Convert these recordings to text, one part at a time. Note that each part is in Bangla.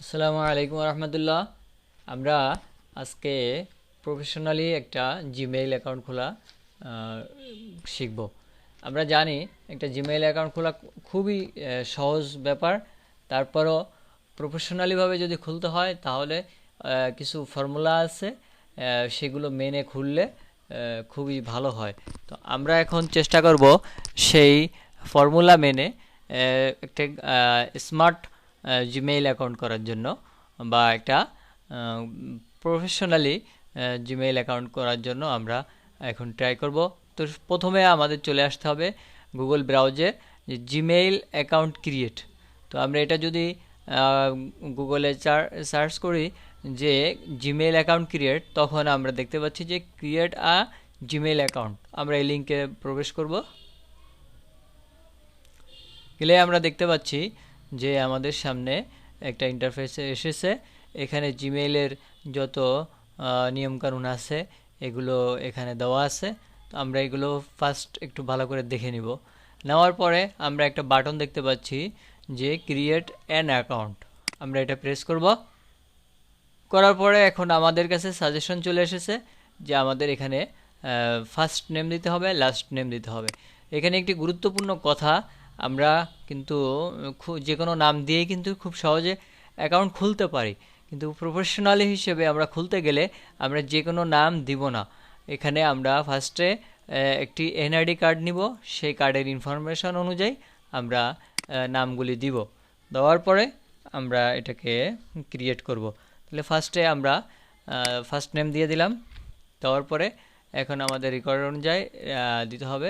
আসসালামু আলাইকুম রহমতুল্লাহ। আমরা আজকে প্রফেশনালি একটা জিমেইল অ্যাকাউন্ট খোলা শিখব। আমরা জানি একটা জিমেইল অ্যাকাউন্ট খোলা খুবই সহজ ব্যাপার। তারপরও প্রফেশনালিভাবে যদি খুলতে হয় তাহলে কিছু ফর্মুলা আছে, সেগুলো মেনে খুললে খুবই ভালো হয়। তো আমরা এখন চেষ্টা করব সেই ফর্মুলা মেনে একটা স্মার্ট জিমেইল অ্যাকাউন্ট করার জন্য, বা একটা প্রফেশনালি জিমেইল অ্যাকাউন্ট করার জন্য আমরা এখন ট্রাই করব। তো প্রথমে আমাদের চলে আসতে হবে গুগল ব্রাউজে যে জিমেইল অ্যাকাউন্ট ক্রিয়েট। তো আমরা এটা যদি গুগলে সার্চ করি যে জিমেইল অ্যাকাউন্ট ক্রিয়েট, তখন আমরা দেখতে পাচ্ছি যে ক্রিয়েট আ জিমেইল অ্যাকাউন্ট। আমরা এই লিঙ্কে প্রবেশ করব। গেলে আমরা দেখতে পাচ্ছি যে আমাদের সামনে একটা ইন্টারফেস এসেছে। এখানে জিমেইলের যত নিয়মকানুন আছে এগুলো এখানে দেওয়া আছে। তো আমরা এগুলো ফার্স্ট একটু ভালো করে দেখে নিব। নেওয়ার পরে আমরা একটা বাটন দেখতে পাচ্ছি যে ক্রিয়েট অ্যান অ্যাকাউন্ট। আমরা এটা প্রেস করব। করার পরে এখন আমাদের কাছে সাজেশন চলে এসেছে যে আমাদের এখানে ফার্স্ট নেম দিতে হবে, লাস্ট নেম দিতে হবে। এখানে একটি গুরুত্বপূর্ণ কথা, আমরা কিন্তু যে কোনো নাম দিয়েই কিন্তু খুব সহজে অ্যাকাউন্ট খুলতে পারি, কিন্তু প্রফেশনালি হিসেবে আমরা খুলতে গেলে আমরা যে কোনো নাম দিব না। এখানে আমরা ফার্স্টে একটি এনআইডি কার্ড নিব, সেই কার্ডের ইনফরমেশন অনুযায়ী আমরা নামগুলি দিব। দেওয়ার পরে আমরা এটাকে ক্রিয়েট করব। তাহলে ফার্স্টে আমরা ফার্স্ট নেম দিয়ে দিলাম। দেওয়ার পরে এখন আমাদের রেকর্ড অনুযায়ী দিতে হবে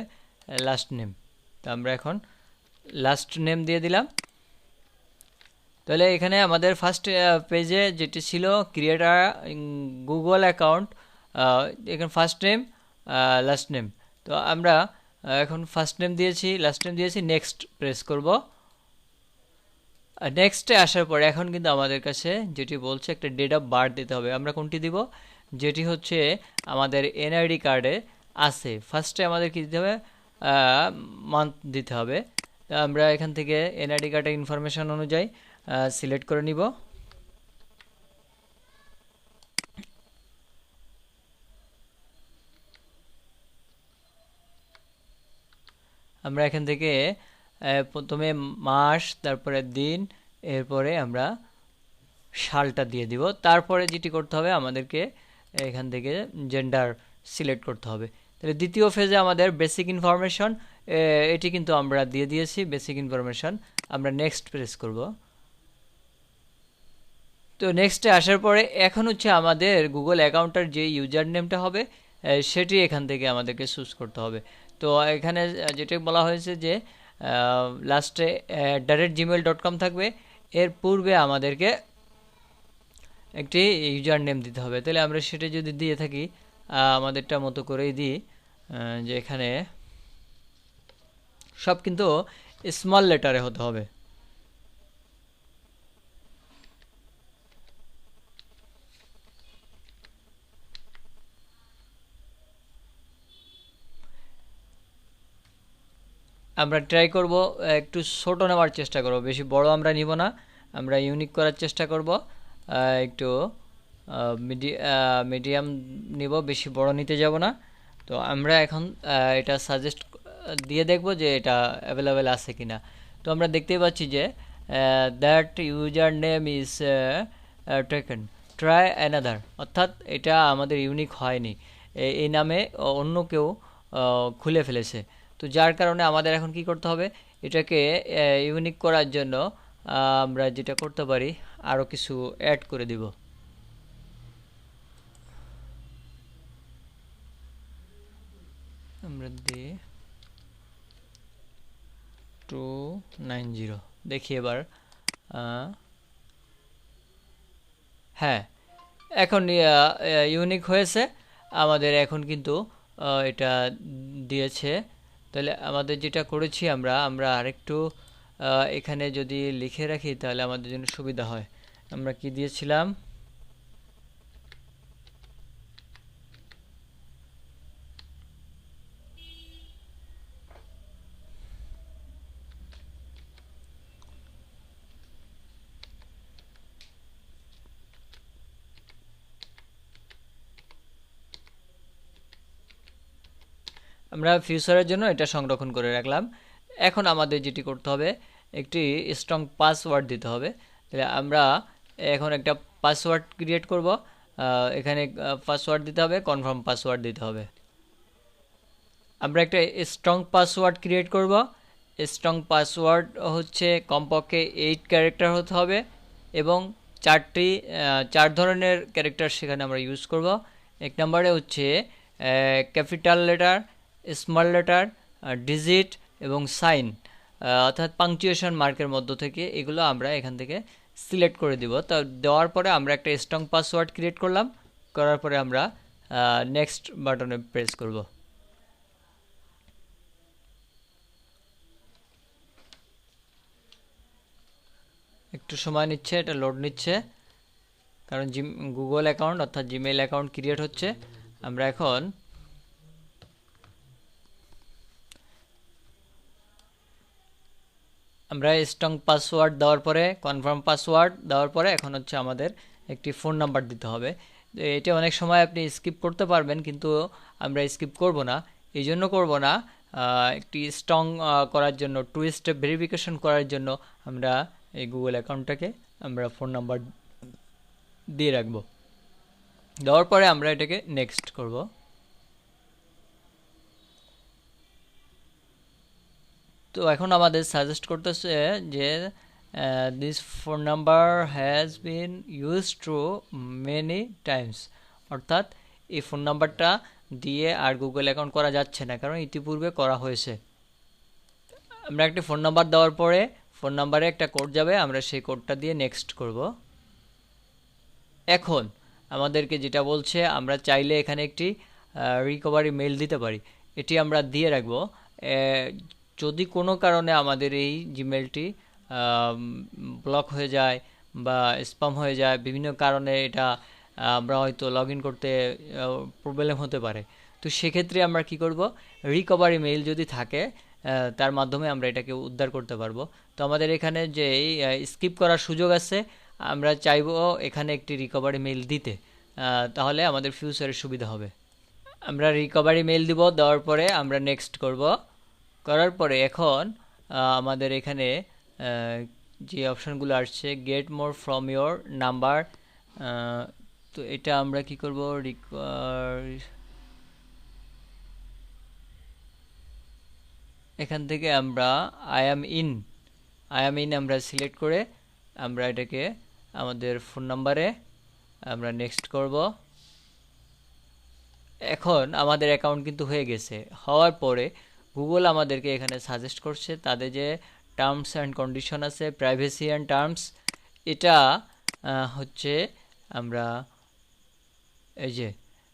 লাস্ট নেম। তো আমরা এখন লাস্ট নেম দিয়ে দিলাম। তাহলে এখানে আমাদের ফার্স্ট পেজে যেটি ছিল ক্রিয়েট আ গুগল অ্যাকাউন্ট, এখানে ফার্স্ট নেম লাস্ট নেম। তো আমরা এখন ফার্স্ট নেম দিয়েছি, লাস্ট নেম দিয়েছি, নেক্সট প্রেস করব। নেক্সটে আসার পরে এখন কিন্তু আমাদের কাছে যেটি বলছে একটা ডেট অফ বার্থ দিতে হবে। আমরা কোনটি দিব? যেটি হচ্ছে আমাদের এনআইডি কার্ডে আছে। ফার্স্টে আমাদের কি দিতে হবে? মান্থ দিতে হবে। আমরা এখান থেকে এনআইডি কার্ডের ইনফরমেশন অনুযায়ী সিলেক্ট করে নিব। আমরা এখান থেকে প্রথমে মাস, তারপরে দিন, এরপরে আমরা সালটা দিয়ে দিব। তারপরে যেটি করতে হবে আমাদেরকে এখান থেকে জেন্ডার সিলেক্ট করতে হবে। তাহলে দ্বিতীয় ফেজে আমাদের বেসিক ইনফরমেশন, এটি কিন্তু আমরা দিয়ে দিয়েছি বেসিক ইনফরমেশন। আমরা নেক্সট প্রেস করব। তো নেক্সটে আসার পরে এখন হচ্ছে আমাদের গুগল অ্যাকাউন্টের যে ইউজার নেমটা হবে সেটি এখান থেকে আমাদেরকে চুজ করতে হবে। তো এখানে যেটা বলা হয়েছে যে লাস্টে @gmail.com থাকবে, এর পূর্বে আমাদেরকে একটি ইউজার নেম দিতে হবে। তাহলে আমরা সেটা যদি দিয়ে থাকি, আমাদেরটা মতো করেই দিই, যে এখানে সব কিন্তু স্মল লেটারে হতে হবে। আমরা ট্রাই করব একটু ছোট নেওয়ার চেষ্টা করব, বেশি বড় আমরা নিব না। আমরা ইউনিক করার চেষ্টা করব, একটু মিডিয়াম নিব, বেশি বড় নিতে যাব না। তো আমরা এখন এটা সাজেস্ট দিয়ে দেখব যে এটা অ্যাভেলেবেল আছে কিনা। তো আমরা দেখতেই পাচ্ছি যে that user name is taken, try another, অর্থাৎ এটা আমাদের ইউনিক হয়নি, এই নামে অন্য কেউ খুলে ফেলেছে। তো যার কারণে আমাদের এখন কি করতে হবে, এটাকে ইউনিক করার জন্য আমরা যেটা করতে পারি, আরও কিছু অ্যাড করে দিব। আমরা দিই 290, দেখি এবার। হ্যাঁ, এখন ইউনিক হয়েছে আমাদের, এখন কিন্তু এটা দিয়েছে। তাহলে আমাদের যেটা করেছি আমরা আমরা আরেকটু এখানে যদি লিখে রাখি তাহলে আমাদের জন্য সুবিধা হয়। আমরা কি দিয়েছিলাম? আমরা ফিউচারের জন্য এটা সংরক্ষণ করে রাখলাম। এখন আমাদের যেটি করতে হবে, একটি স্ট্রং পাসওয়ার্ড দিতে হবে। তাহলে আমরা এখন একটা পাসওয়ার্ড ক্রিয়েট করব। এখানে পাসওয়ার্ড দিতে হবে, কনফার্ম পাসওয়ার্ড দিতে হবে। আমরা একটা স্ট্রং পাসওয়ার্ড ক্রিয়েট করব। স্ট্রং পাসওয়ার্ড হচ্ছে কমপক্ষে 8 ক্যারেক্টার হতে হবে এবং চার ধরনের ক্যারেক্টার সেখানে আমরা ইউজ করব। এক নম্বরে হচ্ছে capital letter, small letter, digit এবং সাইন, অর্থাৎ পাংচুয়েশন মার্কের মধ্য থেকে এগুলো আমরা এখান থেকে সিলেক্ট করে দিব। তো দেওয়ার পরে আমরা একটা স্ট্রং পাসওয়ার্ড ক্রিয়েট করলাম, করার পরে আমরা নেক্সট বাটনে প্রেস করব। একটু সময় নিচ্ছে, এটা লোড নিচ্ছে, কারণ গুগল অ্যাকাউন্ট অর্থাৎ জিমেইল অ্যাকাউন্ট ক্রিয়েট হচ্ছে। আমরা এখন স্ট্রং পাসওয়ার্ড দেওয়ার পরে, কনফার্ম পাসওয়ার্ড দেওয়ার পরে এখন হচ্ছে আমাদের একটি ফোন নাম্বার দিতে হবে। এটা অনেক সময় আপনি স্কিপ করতে পারবেন, কিন্তু আমরা স্কিপ করব না। এই জন্য করব না, একটি স্ট্রং করার জন্য, 2 স্টেপ ভেরিফিকেশন করার জন্য আমরা এই গুগল অ্যাকাউন্টটাকে আমরা ফোন নাম্বার দিয়ে রাখবো। দেওয়ার পরে আমরা এটাকে নেক্সট করব। তো এখন আমাদের সাজেস্ট করতেছে যে this phone number has been use to many Times, অর্থাৎ এই ফোন নাম্বারটা দিয়ে আর গুগল অ্যাকাউন্ট করা যাচ্ছে না, কারণ ইতিপূর্বে করা হয়েছে। আমরা একটি ফোন নাম্বার দেওয়ার পরে ফোন নাম্বারে একটা কোড যাবে, আমরা সেই কোডটা দিয়ে নেক্সট করব। এখন আমাদেরকে যেটা বলছে, আমরা চাইলে এখানে একটি রিকভারি মেইল দিতে পারি। এটি আমরা দিয়ে রাখবো। যদি কোনো কারণে আমাদের এই জিমেলটি ব্লক হয়ে যায় বা স্প্যাম হয়ে যায়, বিভিন্ন কারণে এটা আমরা হয়তো লগ ইন করতে প্রবলেম হতে পারে, তো সেক্ষেত্রে আমরা কি করব, রিকভারি মেইল যদি থাকে তার মাধ্যমে আমরা এটাকে উদ্ধার করতে পারবো। তো আমাদের এখানে যে স্কিপ করার সুযোগ আছে, আমরা চাইবো এখানে একটি রিকভারি মেইল দিতে, তাহলে আমাদের ফিউচারে সুবিধা হবে। আমরা রিকভারি মেইল দিব, দেওয়ার পরে আমরা নেক্সট করব। করার পরে এখন আমাদের এখানে যে অপশানগুলো আসছে, get more from your number, তো এটা আমরা কি করব, এখান থেকে আমরা আই অ্যাম ইন আমরা সিলেক্ট করে আমরা এটাকে আমাদের ফোন নাম্বারে আমরা নেক্সট করব। এখন আমাদের অ্যাকাউন্ট কিন্তু হয়ে গেছে। হওয়ার পরে গুগল আমাদেরকে এখানে সাজেস্ট করছে তাদের যে টার্মস অ্যান্ড কন্ডিশন আছে, প্রাইভেসি অ্যান্ড টার্মস, এটা হচ্ছে আমরা এই যে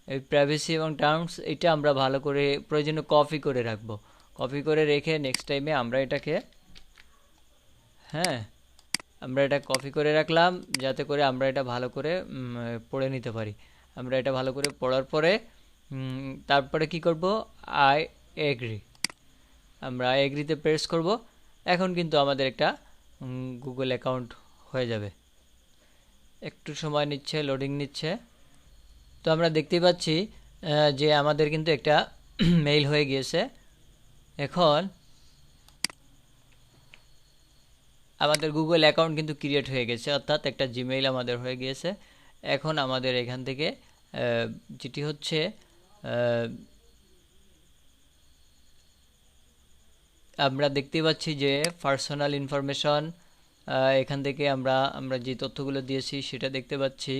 এই প্রাইভেসি এবং টার্মস, এটা আমরা ভালো করে প্রয়োজনীয় কপি করে রাখবো। কপি করে রেখে নেক্সট টাইমে আমরা এটাকে আমরা এটা কপি করে রাখলাম, যাতে করে আমরা এটা ভালো করে পড়ে নিতে পারি। আমরা এটা ভালো করে পড়ার পরে তারপরে কি করব, আই এগ্রি, আমরা আই এগ্রিতে প্রেস করব। এখন কিন্তু আমাদের একটা গুগল অ্যাকাউন্ট হয়ে যাবে। একটু সময় নিচ্ছে, লোডিং নিচ্ছে। তো আমরা দেখতেই পাচ্ছি যে আমাদের কিন্তু একটা মেইল হয়ে গিয়েছে। এখন আমাদের গুগল অ্যাকাউন্ট কিন্তু ক্রিয়েট হয়ে গেছে, অর্থাৎ একটা জিমেইল আমাদের হয়ে গিয়েছে। এখন আমাদের এখান থেকে যেটি হচ্ছে আমরা দেখতে পাচ্ছি যে পার্সোনাল ইনফরমেশন, এখান থেকে আমরা যে তথ্যগুলো দিয়েছি সেটা দেখতে পাচ্ছি।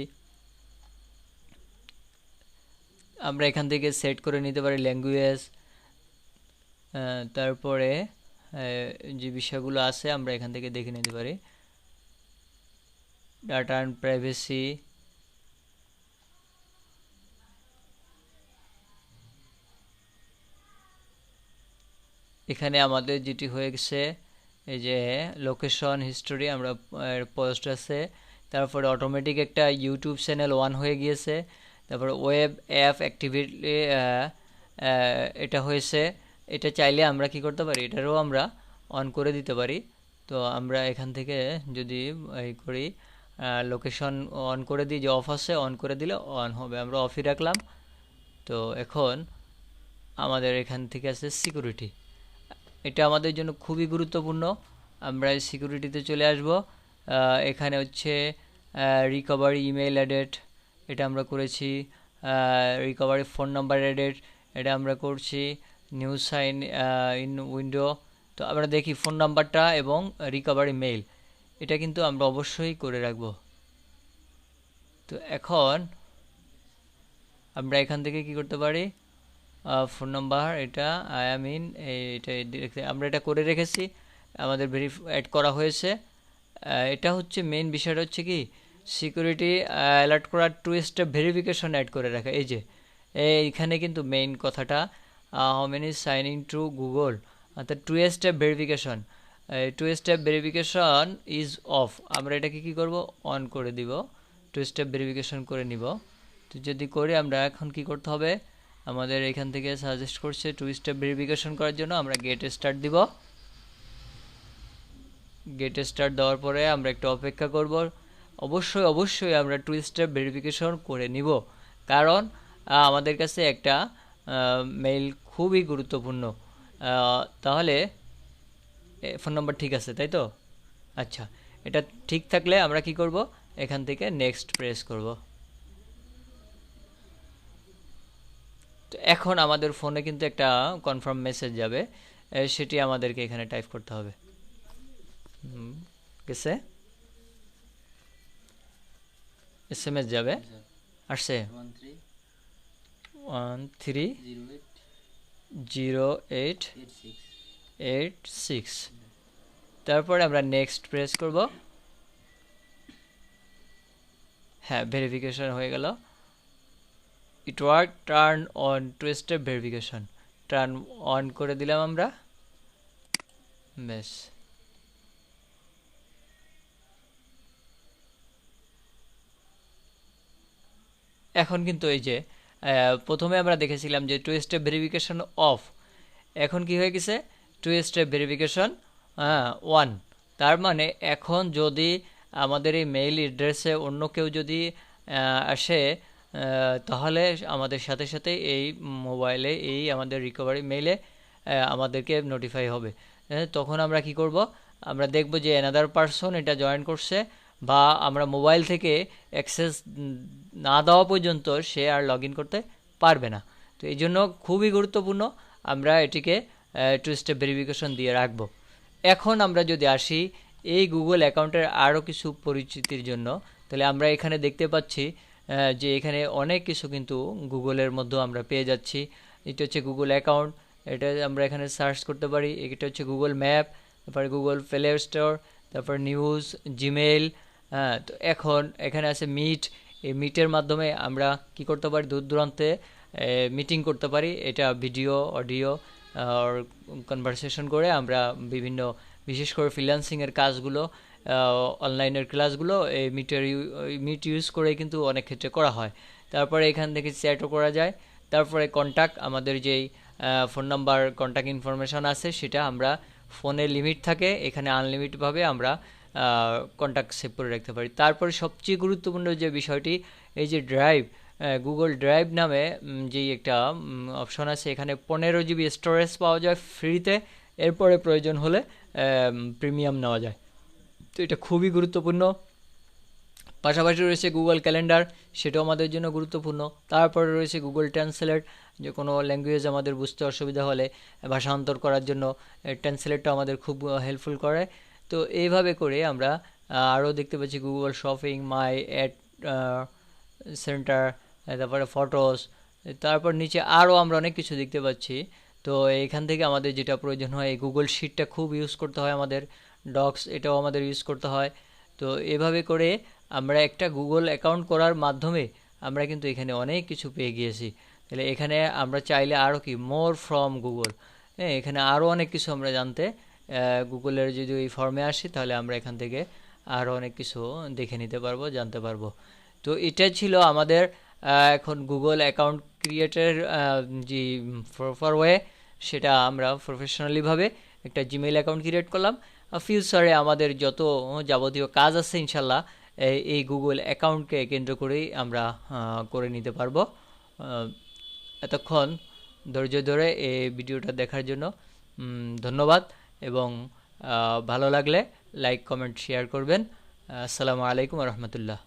আমরা এখান থেকে সেট করে নিতে পারি ল্যাঙ্গুয়েজ, তারপরে যে বিষয়গুলো আছে আমরা এখান থেকে দেখে নিতে পারি। ডাটা অ্যান্ড প্রাইভেসি, এখানে আমাদের যেটি হয়ে গেছে এই যে লোকেশন হিস্টোরি, আমরা পোস্ট আছে, তারপরে অটোমেটিক একটা ইউটিউব চ্যানেল 1 হয়ে গিয়েছে, তারপরে ওয়েব অ্যাপ অ্যাক্টিভিটি এটা হয়েছে। এটা চাইলে আমরা কি করতে পারি, এটারও আমরা অন করে দিতে পারি। তো আমরা এখান থেকে যদি এই করি, লোকেশন অন করে দিই, যে অফ আছে অন করে দিলে অন হবে, আমরা অফই রাখলাম। তো এখন আমাদের এখান থেকে আছে সিকিউরিটি। এটা আমাদের জন্য খুবই গুরুত্বপূর্ণ। আমরা সিকিউরিটিতে চলে আসব। এখানে হচ্ছে রিকভারি ইমেল এডিট, এটা আমরা করেছি। রিকভারি ফোন নাম্বার এডিট, এটা আমরা করছি। নিউ সাইন ইন উইন্ডো, তো আমরা দেখি ফোন নাম্বারটা এবং রিকভারি মেইল, এটা কিন্তু আমরা অবশ্যই করে রাখব। তো এখন আমরা এখান থেকে কি করতে পারি, ফোন নাম্বার এটা আই এম ইন, এটা আমরা এটা করে রেখেছি, আমাদের অ্যাড করা হয়েছে। এটা হচ্ছে মেইন বিষয়টা হচ্ছে কি সিকিউরিটি অ্যালার্ট করার 2 স্টেপ ভেরিফিকেশন অ্যাড করে রাখা। এই যে এইখানে কিন্তু মেইন কথাটা, how many sign in to Google, অর্থাৎ 2 step verification. 2 step verification is off, আমরা এটাকে কি করব, অন করে দিব, 2 স্টেপ ভেরিফিকেশন করে নিব। তো যদি করে আমরা এখন কি করতে হবে, আমাদের এখান থেকে সাজেস্ট করছে 2 স্টেপ ভেরিফিকেশন করার জন্য আমরা গেট স্টার্ট দিব। গেট স্টার্ট দেওয়ার পরে আমরা একটু অপেক্ষা করব। অবশ্যই আমরা 2 স্টেপ ভেরিফিকেশন করে নিব, কারণ আমাদের কাছে একটা মেইল খুবই গুরুত্বপূর্ণ। তাহলে ফোন নাম্বার ঠিক আছে, তাই তো? আচ্ছা, এটা ঠিক থাকলে আমরা কি করব, এখান থেকে নেক্সট প্রেস করব। তো এখন আমাদের ফোনে কিন্তু একটা কনফার্ম মেসেজ যাবে, সেটি আমাদেরকে এখানে টাইপ করতে হবে। গেছে, SMS যাবে, আসছে 130886। তারপরে আমরা নেক্সট প্রেস করব। হ্যাঁ, ভেরিফিকেশন হয়ে গেল। It work, turn on 2 step verification, turn on করে দিলাম আমরা। বেশ, এখন কিন্তু এই যে প্রথমে আমরা দেখেছিলাম যে 2 স্টেপ ভেরিফিকেশন অফ, এখন কি হয়ে গেছে 2 স্টেপ ভেরিফিকেশন 1। তার মানে এখন যদি আমাদের এই মেইল অ্যাড্রেসে অন্য কেউ যদি আসে, তাহলে আমাদের সাথে সাথে এই মোবাইলে এই আমাদের রিকভারি মেইলে আমাদেরকে নোটিফাই হবে। তখন আমরা কি করব, আমরা দেখব যে অ্যানাদার পারসন এটা জয়েন করছে, বা আমরা মোবাইল থেকে অ্যাক্সেস না দেওয়া পর্যন্ত সে আর লগ ইন করতে পারবে না। তো এই জন্য খুবই গুরুত্বপূর্ণ আমরা এটিকে 2 স্টেপ ভেরিফিকেশন দিয়ে রাখব। এখন আমরা যদি আসি এই গুগল অ্যাকাউন্টের আরও কিছু পরিচিতির জন্য, তাহলে আমরা এখানে দেখতে পাচ্ছি যে এখানে অনেক কিছু কিন্তু গুগলের মধ্যে আমরা পেয়ে যাচ্ছি। এটা হচ্ছে গুগল অ্যাকাউন্ট, এটা আমরা এখানে সার্চ করতে পারি। এটা হচ্ছে গুগল ম্যাপ, তারপরে গুগল প্লে স্টোর, তারপর নিউজ, জিমেইল। তো এখন এখানে আছে মিট, এই মিটের মাধ্যমে আমরা কি করতে পারি, দূর দূরান্তে মিটিং করতে পারি। এটা ভিডিও, অডিও আর কনভারসেশন করে আমরা বিভিন্ন, বিশেষ করে ফ্রিল্যান্সিংয়ের কাজগুলো, অনলাইনের ক্লাসগুলো এই মিট ইউজ করে কিন্তু অনেক ক্ষেত্রে করা হয়। তারপরে এখান থেকে চ্যাটও করা যায়। তারপরে কন্ট্যাক্ট, আমাদের যেই ফোন নাম্বার কন্ট্যাক্ট ইনফরমেশন আছে সেটা আমরা, ফোনে লিমিট থাকে, এখানে আনলিমিটেডভাবে আমরা কন্ট্যাক্ট সেভ করে রাখতে পারি। তারপরে সবচেয়ে গুরুত্বপূর্ণ যে বিষয়টি, এই যে ড্রাইভ, গুগল ড্রাইভ নামে যেই একটা অপশন আছে, এখানে 15 GB স্টোরেজ পাওয়া যায় ফ্রিতে, এরপরে প্রয়োজন হলে প্রিমিয়াম নেওয়া যায়। তো এটা খুবই গুরুত্বপূর্ণ। পাশাপাশি রয়েছে গুগল ক্যালেন্ডার, সেটাও আমাদের জন্য গুরুত্বপূর্ণ। তারপরে রয়েছে গুগল ট্রান্সলেট, যে কোনো ল্যাঙ্গুয়েজ আমাদের বুঝতে অসুবিধা হলে ভাষান্তর করার জন্য ট্রান্সলেটটা আমাদের খুব হেল্পফুল করে। তো এইভাবে করে আমরা আরও দেখতে পাচ্ছি গুগল শপিং, মাই অ্যাড সেন্টার, তারপরে ফটোস, তারপর নিচে আরও আমরা অনেক কিছু দেখতে পাচ্ছি। তো এইখান থেকে আমাদের যেটা প্রয়োজন হয়, এই গুগল শিটটা খুব ইউজ করতে হয় আমাদের, ডক্স এটাও আমাদের ইউজ করতে হয়। তো এভাবে করে আমরা একটা গুগল অ্যাকাউন্ট করার মাধ্যমে আমরা কিন্তু এখানে অনেক কিছু পেয়ে গিয়েছি। তাহলে এখানে আমরা চাইলে আরও কি, মোর ফ্রম গুগল, হ্যাঁ, এখানে আরও অনেক কিছু আমরা জানতে, গুগলের যদি এই ফর্মে আসি তাহলে আমরা এখান থেকে আরও অনেক কিছু দেখে নিতে পারবো, জানতে পারবো। তো এটা ছিল আমাদের এখন গুগল অ্যাকাউন্ট ক্রিয়েটের যে প্রপার ওয়ে, সেটা আমরা প্রফেশনালিভাবে একটা জিমেইল অ্যাকাউন্ট ক্রিয়েট করলাম। ফিউচারে আমাদের যত যাবতীয় কাজ আছে ইনশাল্লাহ এই গুগল অ্যাকাউন্টকে কেন্দ্র করেই আমরা করে নিতে পারবো। এতক্ষণ ধৈর্য ধরে এই ভিডিওটা দেখার জন্য ধন্যবাদ। এবং ভালো লাগলে লাইক, কমেন্ট, শেয়ার করবেন। আসসালামু আলাইকুম রহমতুল্লাহ।